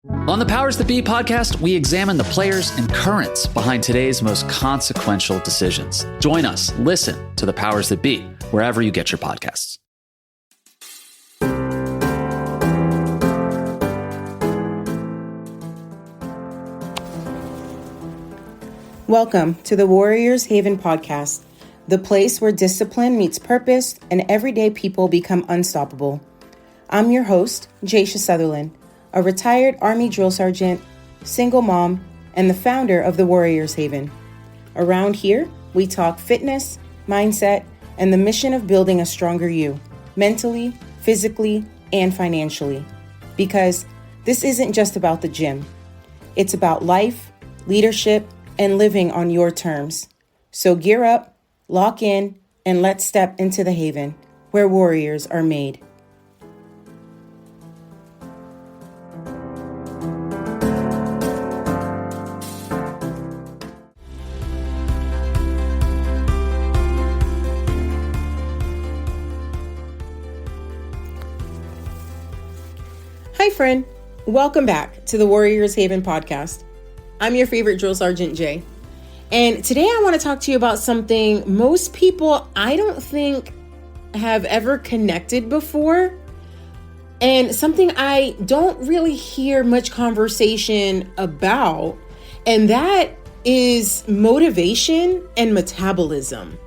On the Powers That Be podcast, we examine the players and currents behind today's most consequential decisions. Join us, listen to the Powers That Be, wherever you get your podcasts. Welcome to the Warriors Haven podcast, the place where discipline meets purpose and everyday people become unstoppable. I'm your host, Jeshia Sutherland, a retired Army drill sergeant, single mom, and the founder of the Warriors Haven. Around here, we talk fitness, mindset, and the mission of building a stronger you, mentally, physically, and financially. Because this isn't just about the gym. It's about life, leadership, and living on your terms. So gear up, lock in, and let's step into the haven where warriors are made. Hi, friend. Welcome back to the Warriors Haven podcast. I'm your favorite drill sergeant, Jay. And today I want to talk to you about something most people I don't think have ever connected before, and something I don't really hear much conversation about, and that is motivation and metabolism.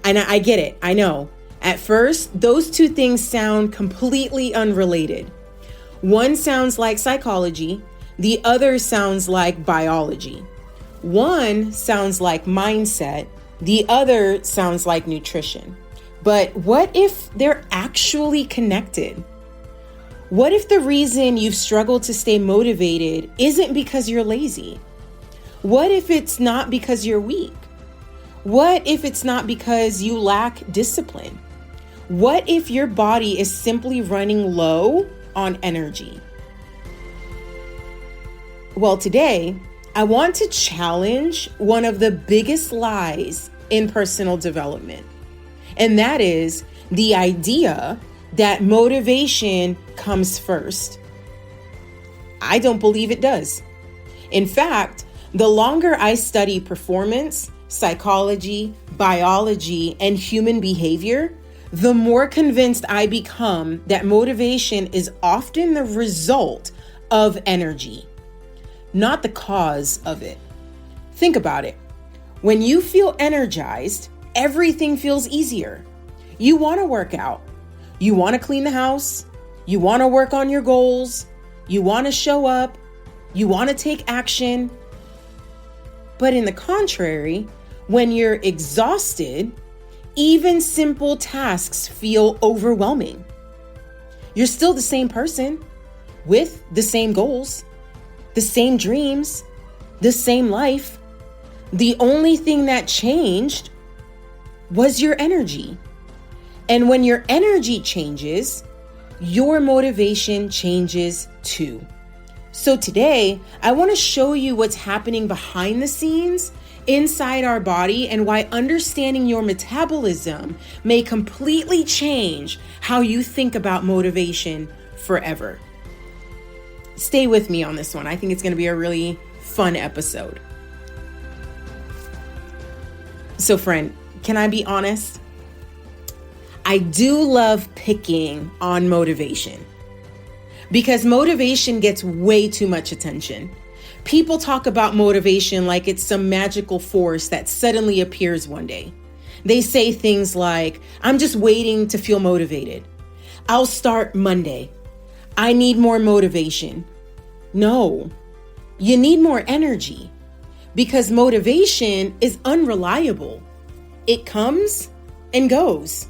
And I get it. I know. At first, those two things sound completely unrelated. One sounds like psychology, the other sounds like biology. One sounds like mindset, the other sounds like nutrition. But what if they're actually connected? What if the reason you've struggled to stay motivated isn't because you're lazy? What if it's not because you're weak? What if it's not because you lack discipline? What if your body is simply running low on energy? Well, today, I want to challenge one of the biggest lies in personal development. And that is the idea that motivation comes first. I don't believe it does. In fact, the longer I study performance, psychology, biology, and human behavior, the more convinced I become that motivation is often the result of energy, not the cause of it. Think about it. When you feel energized, everything feels easier. You want to work out. You want to clean the house. You want to work on your goals. You want to show up. You want to take action. But in the contrary, when you're exhausted, even simple tasks feel overwhelming. You're still the same person with the same goals, the same dreams, the same life. The only thing that changed was your energy. And when your energy changes, your motivation changes too. So today, I want to show you what's happening behind the scenes inside our body and why understanding your metabolism may completely change how you think about motivation forever. Stay with me on this one. I think it's going to be a really fun episode. So friend, can I be honest? I do love picking on motivation because motivation gets way too much attention. People talk about motivation like it's some magical force that suddenly appears one day. They say things like, I'm just waiting to feel motivated. I'll start Monday. I need more motivation. No, you need more energy because motivation is unreliable. It comes and goes.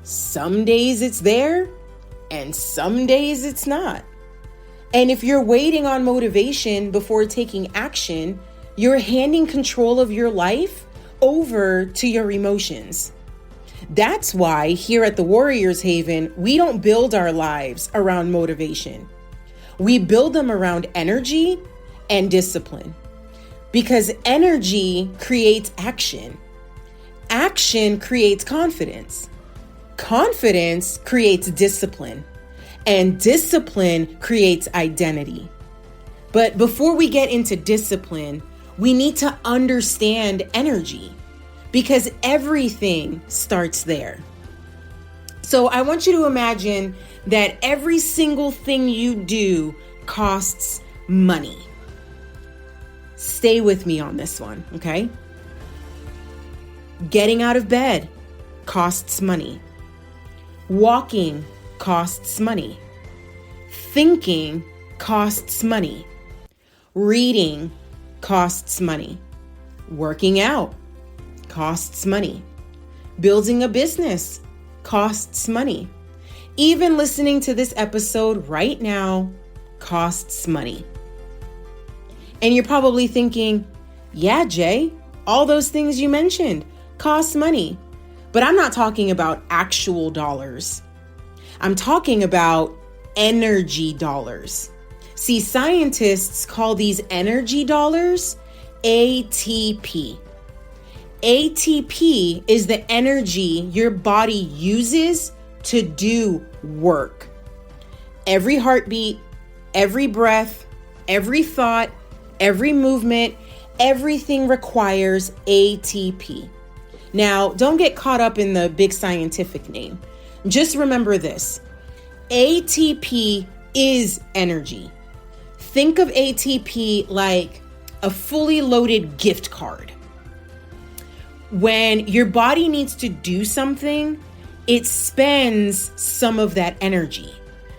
Some days it's there and some days it's not. And if you're waiting on motivation before taking action, you're handing control of your life over to your emotions. That's why here at the Warriors Haven, we don't build our lives around motivation. We build them around energy and discipline. Because energy creates action. Action creates confidence. Confidence creates discipline. And discipline creates identity. But before we get into discipline, we need to understand energy because everything starts there. So I want you to imagine that every single thing you do costs money. Stay with me on this one, okay? Getting out of bed costs money. Walking costs money. Thinking costs money. Reading costs money. Working out costs money. Building a business costs money. Even listening to this episode right now costs money. And you're probably thinking, yeah, Jay, all those things you mentioned cost money. But I'm not talking about actual dollars. I'm talking about energy dollars. See, scientists call these energy dollars ATP. ATP is the energy your body uses to do work. Every heartbeat, every breath, every thought, every movement, everything requires ATP. Now, don't get caught up in the big scientific name. Just remember this. ATP is energy. Think of ATP like a fully loaded gift card. When your body needs to do something, it spends some of that energy,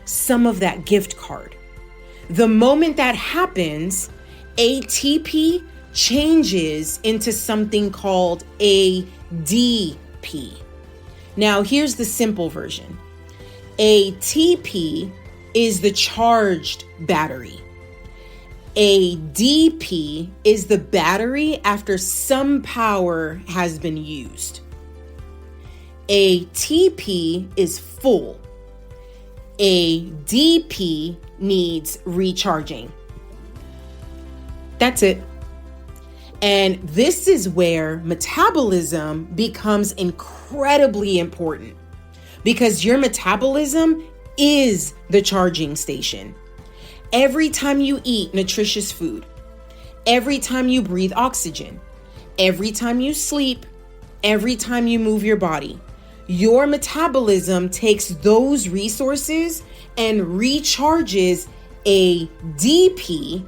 some of that gift card. The moment that happens, ATP changes into something called ADP. Now, here's the simple version. ATP is the charged battery. ADP is the battery after some power has been used. ATP is full. ADP needs recharging. That's it. And this is where metabolism becomes incredibly important because your metabolism is the charging station. Every time you eat nutritious food, every time you breathe oxygen, every time you sleep, every time you move your body, your metabolism takes those resources and recharges ADP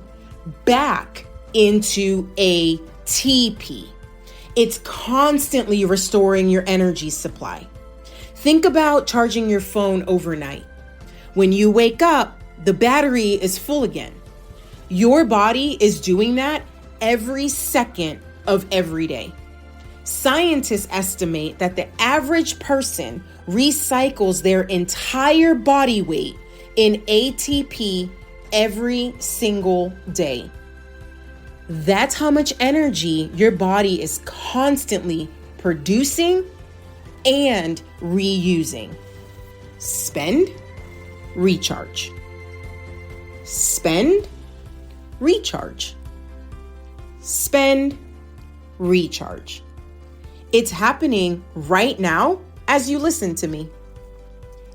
back into ATP. It's constantly restoring your energy supply. Think about charging your phone overnight. When you wake up, the battery is full again. Your body is doing that every second of every day. Scientists estimate that the average person recycles their entire body weight in ATP every single day. That's how much energy your body is constantly producing and reusing. Spend, recharge. Spend, recharge. Spend, recharge. It's happening right now as you listen to me.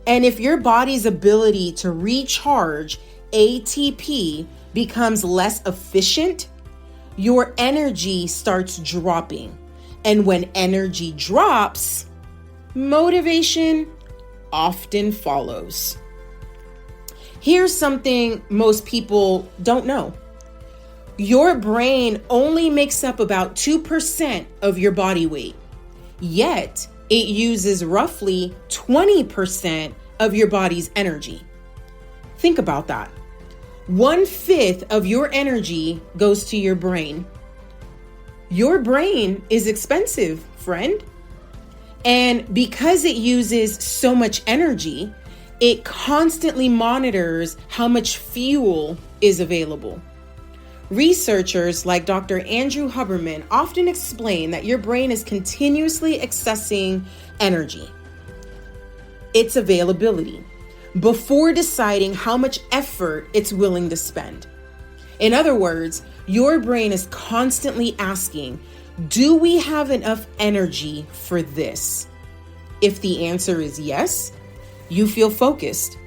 And if your body's ability to recharge ATP becomes less efficient, your energy starts dropping. And when energy drops, motivation often follows. Here's something most people don't know. Your brain only makes up about 2% of your body weight, yet it uses roughly 20% of your body's energy. Think about that. 1/5 of your energy goes to your brain. Your brain is expensive, friend. And because it uses so much energy, it constantly monitors how much fuel is available. Researchers like Dr. Andrew Huberman often explain that your brain is continuously accessing energy, its availability, before deciding how much effort it's willing to spend. In other words, your brain is constantly asking, do we have enough energy for this? If the answer is yes, you feel focused.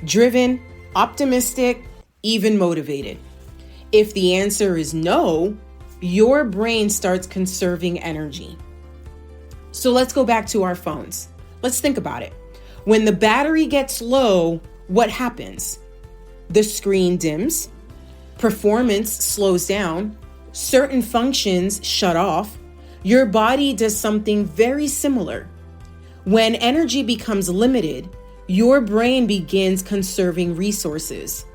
driven, optimistic, even motivated? If the answer is no, your brain starts conserving energy. So let's go back to our phones. Let's think about it. When the battery gets low, what happens? The screen dims, performance slows down, certain functions shut off. Your body does something very similar. When energy becomes limited, your brain begins conserving resources.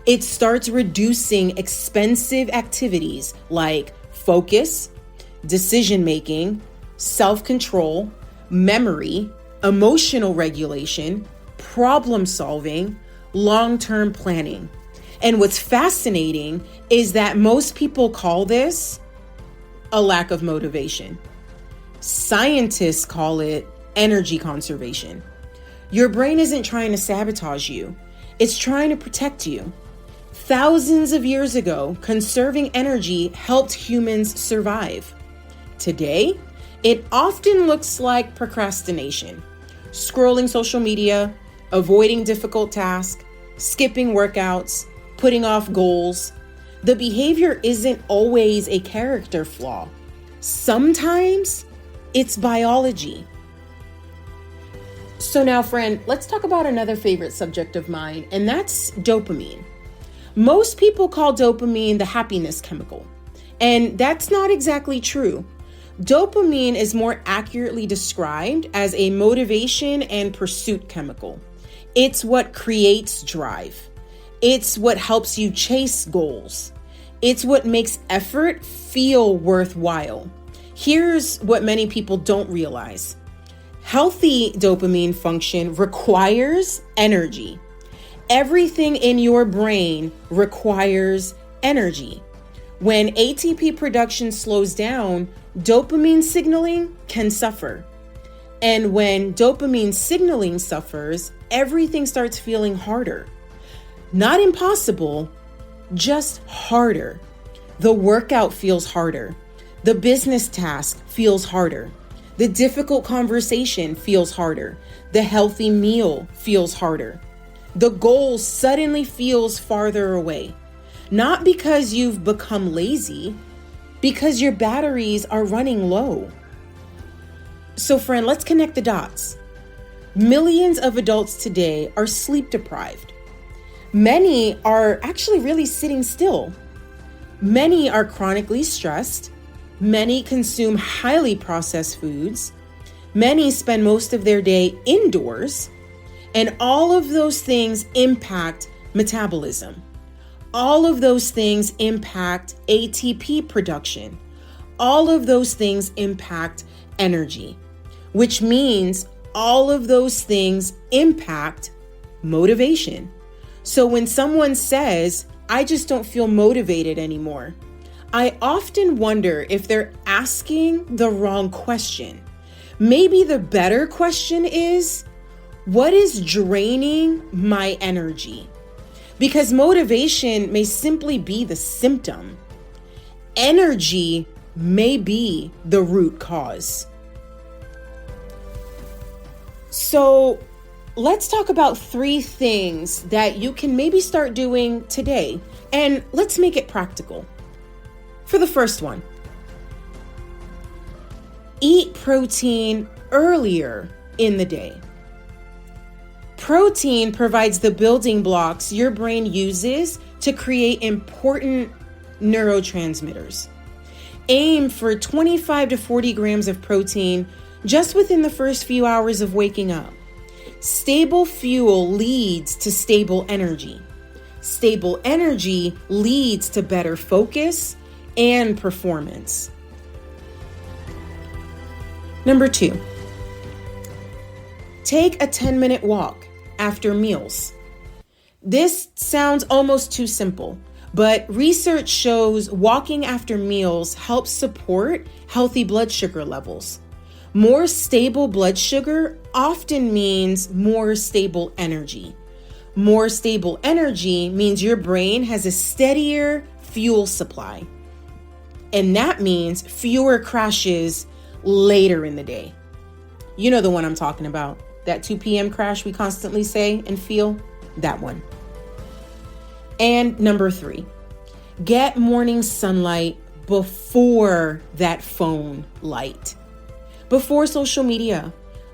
It starts reducing expensive activities like focus, decision-making, self-control, memory, emotional regulation, problem-solving, long-term planning. And what's fascinating is that most people call this a lack of motivation. Scientists call it energy conservation. Your brain isn't trying to sabotage you. It's trying to protect you. Thousands of years ago, conserving energy helped humans survive. Today, it often looks like procrastination, scrolling social media, avoiding difficult tasks, skipping workouts, putting off goals. The behavior isn't always a character flaw. Sometimes it's biology. So now, friend, let's talk about another favorite subject of mine, and that's dopamine. Most people call dopamine the happiness chemical, and that's not exactly true. Dopamine is more accurately described as a motivation and pursuit chemical. It's what creates drive. It's what helps you chase goals. It's what makes effort feel worthwhile. Here's what many people don't realize. Healthy dopamine function requires energy. Everything in your brain requires energy. When ATP production slows down, dopamine signaling can suffer. And when dopamine signaling suffers, everything starts feeling harder. Not impossible, just harder. The workout feels harder. The business task feels harder. The difficult conversation feels harder. The healthy meal feels harder. The goal suddenly feels farther away. Not because you've become lazy, because your batteries are running low. So friend, let's connect the dots. Millions of adults today are sleep deprived. Many are actually really sitting still. Many are chronically stressed. Many consume highly processed foods. Many spend most of their day indoors. And all of those things impact metabolism. All of those things impact ATP production. All of those things impact energy, which means all of those things impact motivation. So when someone says, I just don't feel motivated anymore, I often wonder if they're asking the wrong question. Maybe the better question is, what is draining my energy? Because motivation may simply be the symptom. Energy may be the root cause. So let's talk about 3 things that you can maybe start doing today, and let's make it practical. For the first one, eat protein earlier in the day. Protein provides the building blocks your brain uses to create important neurotransmitters. Aim for 25 to 40 grams of protein just within the first few hours of waking up. Stable fuel leads to stable energy. Stable energy leads to better focus and performance. Number 2, take a 10-minute walk after meals. This sounds almost too simple, but research shows walking after meals helps support healthy blood sugar levels. More stable blood sugar often means more stable energy. More stable energy means your brain has a steadier fuel supply. And that means fewer crashes later in the day. You know the one I'm talking about, that 2 p.m. crash we constantly say and feel. that one. And number 3, get morning sunlight before that phone light, before social media,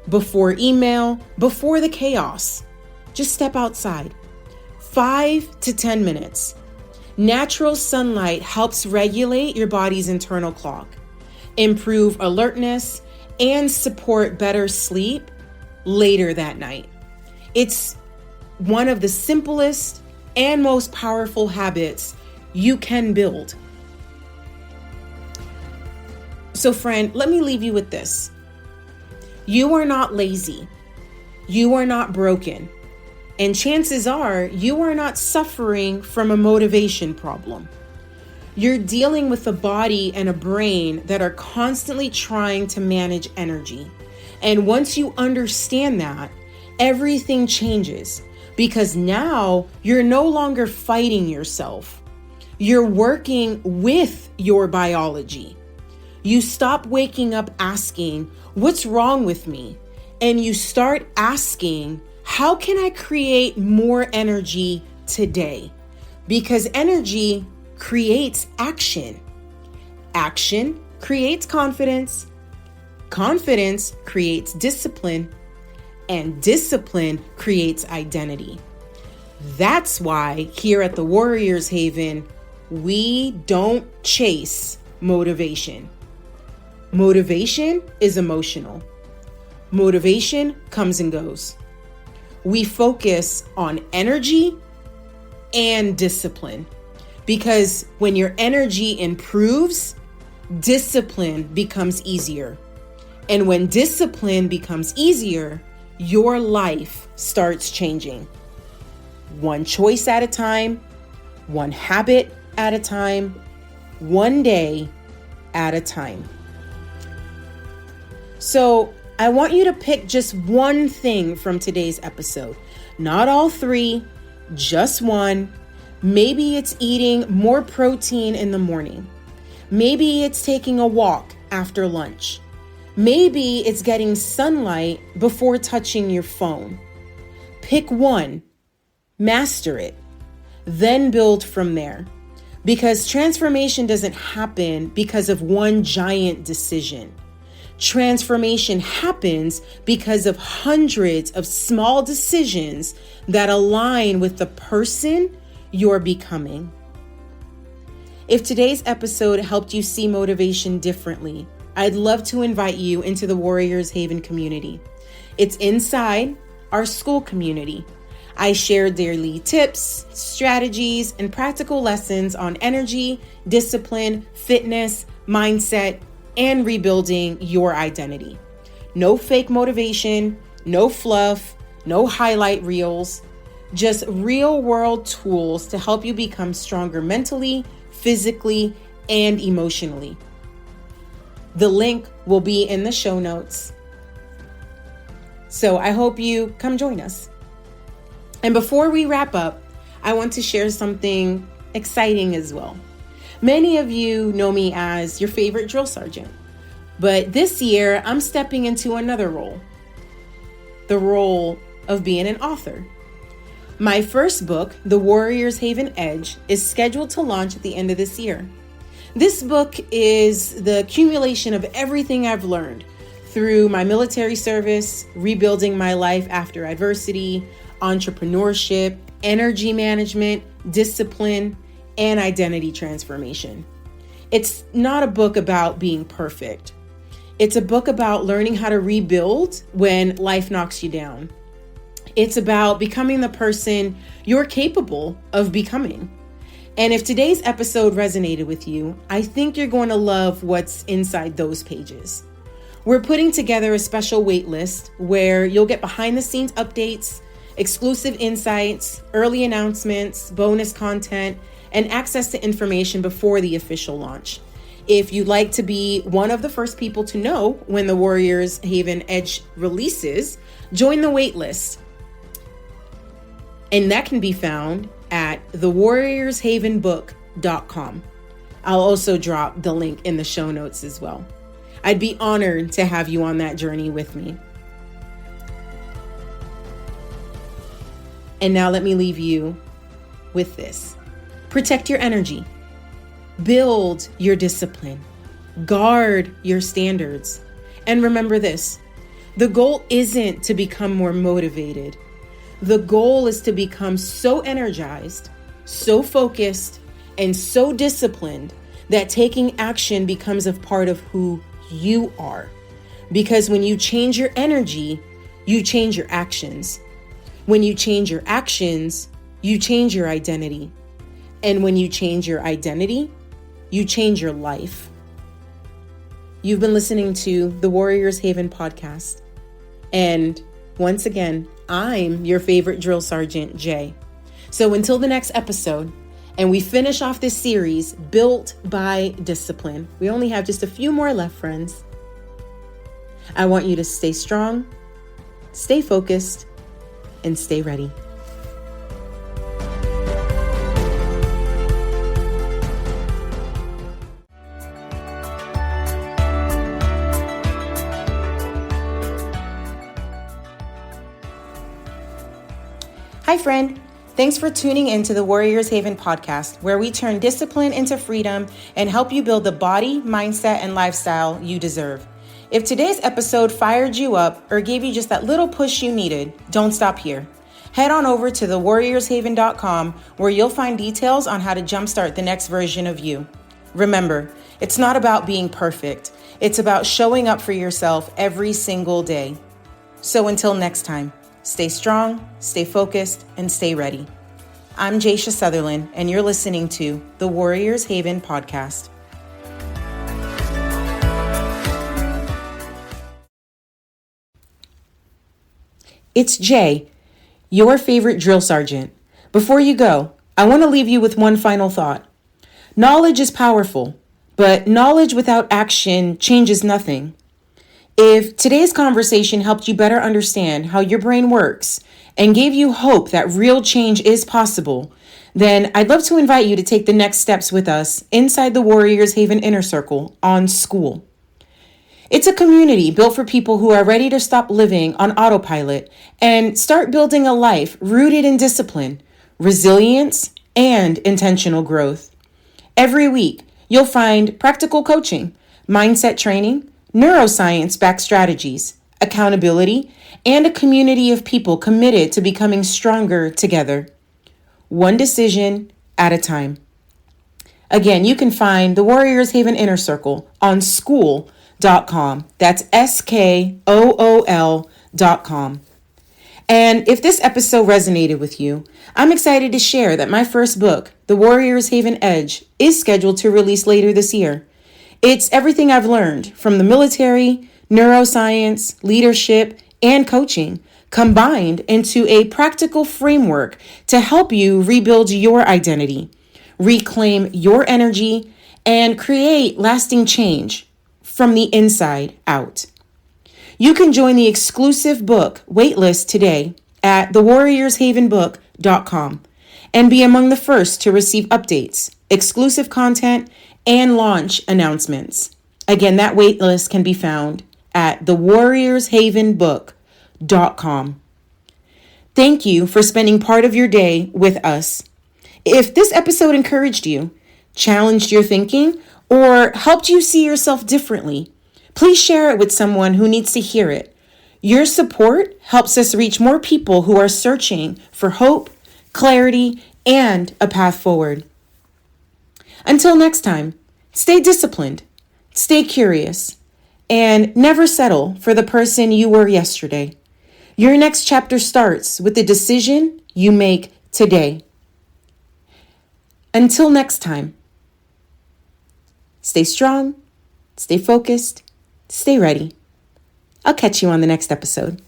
before email, before the chaos. Just step outside. 5 to 10 minutes. Natural sunlight helps regulate your body's internal clock, improve alertness, and support better sleep later that night. It's one of the simplest and most powerful habits you can build. So friend, let me leave you with this. You are not lazy. You are not broken. And chances are you are not suffering from a motivation problem. You're dealing with a body and a brain that are constantly trying to manage energy. And once you understand that, everything changes, because now you're no longer fighting yourself. You're working with your biology. You stop waking up asking, what's wrong with me? And you start asking, how can I create more energy today? Because energy creates action. Action creates confidence. Confidence creates discipline. And discipline creates identity. That's why here at the Warriors Haven, we don't chase motivation. Motivation is emotional. Motivation comes and goes. We focus on energy and discipline, because when your energy improves, discipline becomes easier. And when discipline becomes easier, your life starts changing. One choice at a time, one habit at a time, one day at a time. So I want you to pick just one thing from today's episode. Not all 3, just one. Maybe it's eating more protein in the morning. Maybe it's taking a walk after lunch. Maybe it's getting sunlight before touching your phone. Pick one, master it, then build from there. Because transformation doesn't happen because of one giant decision. Transformation happens because of hundreds of small decisions that align with the person you're becoming. If today's episode helped you see motivation differently, I'd love to invite you into the Warriors Haven community. It's inside our school community. I share daily tips, strategies, and practical lessons on energy, discipline, fitness, mindset, and rebuilding your identity. No fake motivation, no fluff, no highlight reels, just real world tools to help you become stronger mentally, physically, and emotionally. The link will be in the show notes. So I hope you come join us. And before we wrap up, I want to share something exciting as well. Many of you know me as your favorite drill sergeant, but this year I'm stepping into another role, the role of being an author. My first book, The Warriors Haven Edge, is scheduled to launch at the end of this year. This book is the accumulation of everything I've learned through my military service, rebuilding my life after adversity, entrepreneurship, energy management, discipline, and identity transformation. It's not a book about being perfect. It's a book about learning how to rebuild when life knocks you down. It's about becoming the person you're capable of becoming. And if today's episode resonated with you, I think you're going to love what's inside those pages. We're putting together a special wait list where you'll get behind the scenes updates, exclusive insights, early announcements, bonus content, and access to information before the official launch. If you'd like to be one of the first people to know when the Warriors Haven Edge releases, join the wait list. And that can be found at thewarriorshavenbook.com. I'll also drop the link in the show notes as well. I'd be honored to have you on that journey with me. And now let me leave you with this. Protect your energy. Build your discipline. Guard your standards. And remember this, the goal isn't to become more motivated. The goal is to become so energized, so focused, and so disciplined that taking action becomes a part of who you are. Because when you change your energy, you change your actions. When you change your actions, you change your identity. And when you change your identity, you change your life. You've been listening to the Warriors Haven podcast. And once again, I'm your favorite drill sergeant, Jay. So until the next episode, and we finish off this series, Built by Discipline. We only have just a few more left, friends. I want you to stay strong, stay focused, and stay ready. Hi, friend. Thanks for tuning into the Warriors Haven podcast, where we turn discipline into freedom and help you build the body, mindset, and lifestyle you deserve. If today's episode fired you up or gave you just that little push you needed, don't stop here. Head on over to thewarriorshaven.com, where you'll find details on how to jumpstart the next version of you. Remember, it's not about being perfect. It's about showing up for yourself every single day. So until next time, stay strong, stay focused, and stay ready. I'm Jeshia Sutherland, and you're listening to the Warriors Haven podcast. It's Jay, your favorite drill sergeant. Before you go, I want to leave you with one final thought. Knowledge is powerful, but knowledge without action changes nothing. If today's conversation helped you better understand how your brain works and gave you hope that real change is possible, then I'd love to invite you to take the next steps with us inside the Warriors Haven Inner Circle on School. It's a community built for people who are ready to stop living on autopilot and start building a life rooted in discipline, resilience, and intentional growth. Every week, you'll find practical coaching, mindset training, neuroscience-backed strategies, accountability, and a community of people committed to becoming stronger together, one decision at a time. Again, you can find the Warriors Haven Inner Circle on school.com. That's SKOOL.com. And if this episode resonated with you, I'm excited to share that my first book, The Warriors Haven Edge, is scheduled to release later this year. It's everything I've learned from the military, neuroscience, leadership, and coaching combined into a practical framework to help you rebuild your identity, reclaim your energy, and create lasting change from the inside out. You can join the exclusive book waitlist today at thewarriorshavenbook.com and be among the first to receive updates, exclusive content, and launch announcements. Again, that waitlist can be found at thewarriorshavenbook.com. Thank you for spending part of your day with us. If this episode encouraged you, challenged your thinking, or helped you see yourself differently, please share it with someone who needs to hear it. Your support helps us reach more people who are searching for hope, clarity, and a path forward. Until next time, stay disciplined, stay curious, and never settle for the person you were yesterday. Your next chapter starts with the decision you make today. Until next time, stay strong, stay focused, stay ready. I'll catch you on the next episode.